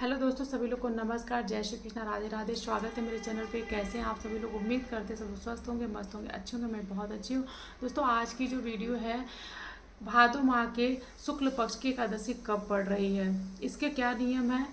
Hello दोस्तों, सभी लोग को नमस्कार। जय श्री कृष्णा, राधे राधे। स्वागत है मेरे चैनल पे। कैसे हैं आप सभी लोग? उम्मीद करते हैं सब स्वस्थ होंगे, मस्त होंगे, अच्छे होंगे। मैं बहुत अच्छी हूँ। दोस्तों, आज की जो वीडियो है, भादो माह के शुक्ल पक्ष की एकादशी कब पड़ रही है, इसके क्या नियम है,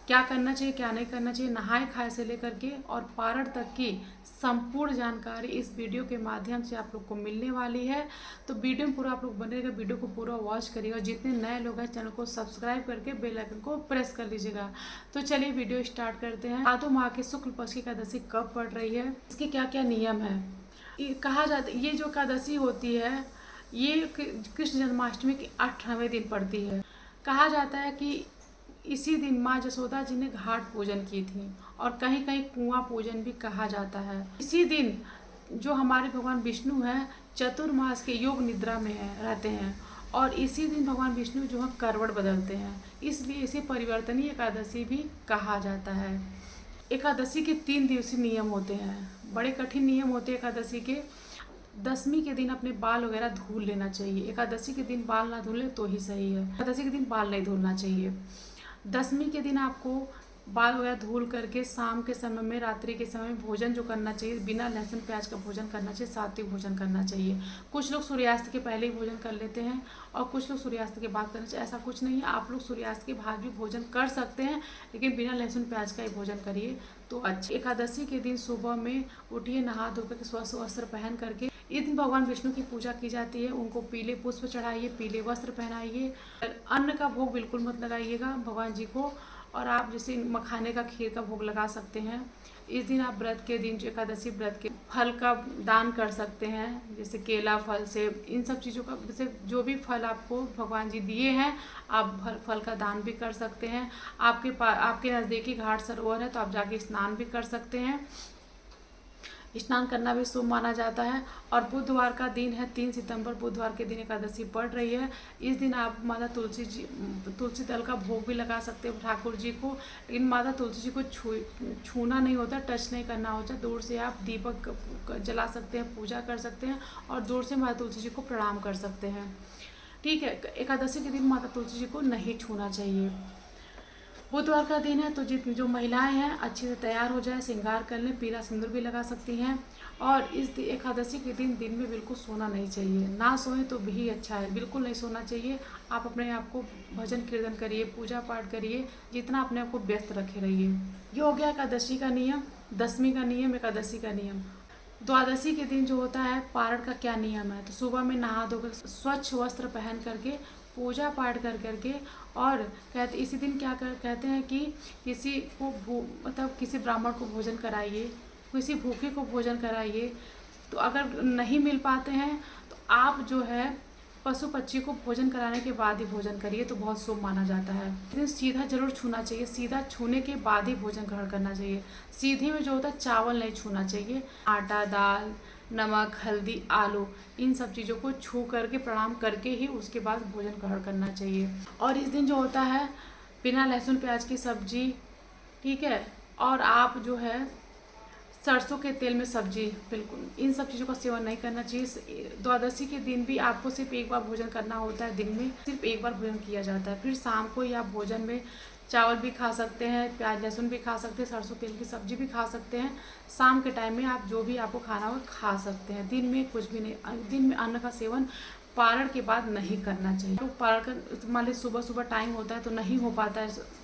क्या करना चाहिए, क्या नहीं करना चाहिए, नहाए खाए से लेकर के और पारण तक की संपूर्ण जानकारी इस वीडियो के माध्यम से आप लोग को मिलने वाली है। तो वीडियो में पूरा आप लोग बनेगा, वीडियो को पूरा वॉच करिएगा। जितने नए लोग हैं चैनल को सब्सक्राइब करके बेल आइकन को प्रेस कर लीजिएगा। तो चलिए वीडियो स्टार्ट करते हैं। भादो माह के शुक्ल पक्ष की एकादशी कब पड़ रही है, इसके क्या क्या नियम है। कहा जाता है ये जो एकादशी होती है ये कृष्ण जन्माष्टमी के 18वें दिन पड़ती है। कहा जाता है कि इसी दिन माँ जसोदा जी ने घाट पूजन की थी और कहीं कहीं कुआं पूजन भी कहा जाता है। इसी दिन जो हमारे भगवान विष्णु हैं चतुर्मास के योग निद्रा में रहते हैं और इसी दिन भगवान विष्णु जो है करवट बदलते हैं, इसलिए इसे परिवर्तनीय एकादशी भी कहा जाता है। एकादशी के 3 दिवसीय नियम होते हैं, बड़े कठिन नियम होते हैं एकादशी के। दशमी के दिन अपने बाल वगैरह धुल लेना चाहिए। एकादशी के दिन बाल ना धुले तो ही सही है। एकादशी के दिन बाल नहीं धुलना चाहिए। दशमी के दिन आपको बाल वगैरह धुल करके शाम के समय में, रात्रि के समय में भोजन जो करना चाहिए, बिना लहसुन प्याज का भोजन करना चाहिए, सात्विक भोजन करना चाहिए। कुछ लोग सूर्यास्त के पहले ही भोजन कर लेते हैं और कुछ लोग सूर्यास्त के बाद करना चाहिए। ऐसा कुछ नहीं है, आप लोग सूर्यास्त के बाद भी भोजन कर सकते हैं, लेकिन बिना लहसुन प्याज का ही भोजन करिए तो अच्छा। एकादशी के दिन सुबह में उठिए, नहा धो करके स्वस्थ वस्त्र पहन करके, इस दिन भगवान विष्णु की पूजा की जाती है। उनको पीले पुष्प चढ़ाइए, पीले वस्त्र पहनाइए। अन्न का भोग बिल्कुल मत लगाइएगा भगवान जी को। और आप जैसे मखाने का खीर का भोग लगा सकते हैं। इस दिन आप व्रत के दिन, जो एकादशी व्रत के फल का दान कर सकते हैं, जैसे केला, फल, सेब, इन सब चीज़ों का, जैसे जो भी फल आपको भगवान जी दिए हैं आप फल का दान भी कर सकते हैं। आपके नज़दीकी घाट सरोवर है तो आप जाके स्नान भी कर सकते हैं। स्नान करना भी शुभ माना जाता है। और बुधवार का दिन है, 3 सितंबर, बुधवार के दिन एकादशी पड़ रही है। इस दिन आप माता तुलसी दल का भोग भी लगा सकते हैं ठाकुर जी को, लेकिन माता तुलसी जी को छूना नहीं होता, टच नहीं करना होता। दूर से आप दीपक जला सकते हैं, पूजा कर सकते हैं और दूर से माता तुलसी जी को प्रणाम कर सकते हैं। ठीक है, एकादशी के दिन माता तुलसी जी को नहीं छूना चाहिए। बुधवार का दिन है तो जो महिलाएं हैं अच्छे से तैयार हो जाए, श्रृंगार कर लें, पीला सिंदूर भी लगा सकती हैं। और इस एकादशी के दिन में बिल्कुल सोना नहीं चाहिए। ना सोएं तो भी अच्छा है, बिल्कुल नहीं सोना चाहिए। आप अपने आप को भजन कीर्तन करिए, पूजा पाठ करिए, जितना अपने आप को व्यस्त रखे रहिए। ये हो गया एकादशी का नियम, दशमी का नियम, एकादशी का नियम। द्वादशी के दिन जो होता है, पारण का क्या नियम है, तो सुबह में नहा धोकर स्वच्छ वस्त्र पहन करके, पूजा पाठ कर करके, और इसी दिन कहते हैं कि किसी को मतलब किसी ब्राह्मण को भोजन कराइए, किसी भूखे को भोजन कराइए। तो अगर नहीं मिल पाते हैं तो आप जो है पशु पक्षी को भोजन कराने के बाद ही भोजन करिए, तो बहुत शुभ माना जाता है। लेकिन सीधा जरूर छूना चाहिए, सीधा छूने के बाद ही भोजन ग्रहण करना चाहिए। सीधे में जो होता है चावल नहीं छूना चाहिए। आटा, दाल, नमक, हल्दी, आलू, इन सब चीज़ों को छू करके प्रणाम करके ही उसके बाद भोजन ग्रहण करना चाहिए। और इस दिन जो होता है बिना लहसुन प्याज की सब्जी, ठीक है, और आप जो है सरसों के तेल में सब्जी, बिल्कुल इन सब चीज़ों का सेवन नहीं करना चाहिए। द्वादशी के दिन भी आपको सिर्फ एक बार भोजन करना होता है, दिन में सिर्फ एक बार भोजन किया जाता है। फिर शाम को ही आप भोजन में चावल भी खा सकते हैं, प्याज लहसुन भी खा सकते हैं, सरसों तेल की सब्जी भी खा सकते हैं। शाम के टाइम में आप जो भी आपको खाना हो खा सकते हैं। दिन में कुछ भी नहीं, दिन में अन्न का सेवन पारण के बाद नहीं करना चाहिए। तो पारण का मान लीजिए सुबह सुबह टाइम होता है तो नहीं हो पाता है,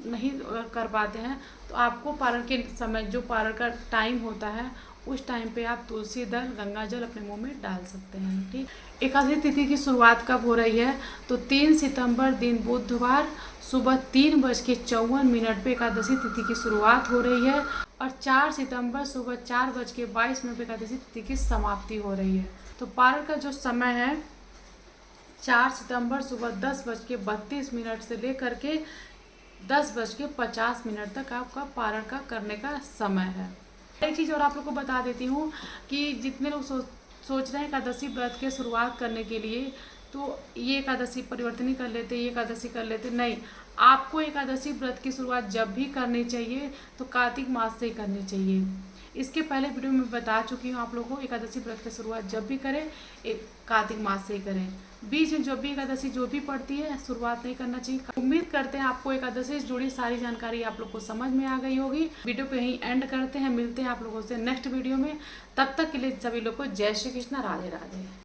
नहीं कर पाते हैं, तो आपको पारण के समय, जो पारण का टाइम होता है, उस टाइम पे आप तुलसी दल, गंगा जल अपने मुंह में डाल सकते हैं। ठीक, एकादशी तिथि की शुरुआत कब हो रही है, तो 3 सितंबर दिन बुधवार सुबह 3:54 पे एकादशी तिथि की शुरुआत हो रही है और 4 सितंबर सुबह 4:22 पे एकादशी तिथि की समाप्ति हो रही है। तो पारण का जो समय है 4 सितंबर सुबह 10:32 से लेकर के 10:50 तक आपका पारण का करने का समय है। एक चीज़ और आप लोग को बता देती हूँ कि जितने लोग सोच रहे हैं एकादशी व्रत के शुरुआत करने के लिए, तो ये एकादशी परिवर्तन कर लेते, ये एकादशी कर लेते, नहीं। आपको एकादशी व्रत की शुरुआत जब भी करनी चाहिए तो कार्तिक मास से ही करनी चाहिए। इसके पहले वीडियो में बता चुकी हूँ आप लोगों को एकादशी व्रत की शुरुआत जब भी करें कार्तिक मास से ही करें। बीच में जब भी एकादशी जो भी पड़ती है शुरुआत नहीं करना चाहिए। उम्मीद करते हैं आपको एकादशी से जुड़ी सारी जानकारी आप लोग को समझ में आ गई होगी। वीडियो को यहीं एंड करते हैं, मिलते हैं आप लोगों से नेक्स्ट वीडियो में। तब तक के लिए सभी लोग को जय श्री कृष्ण, राधे राधे।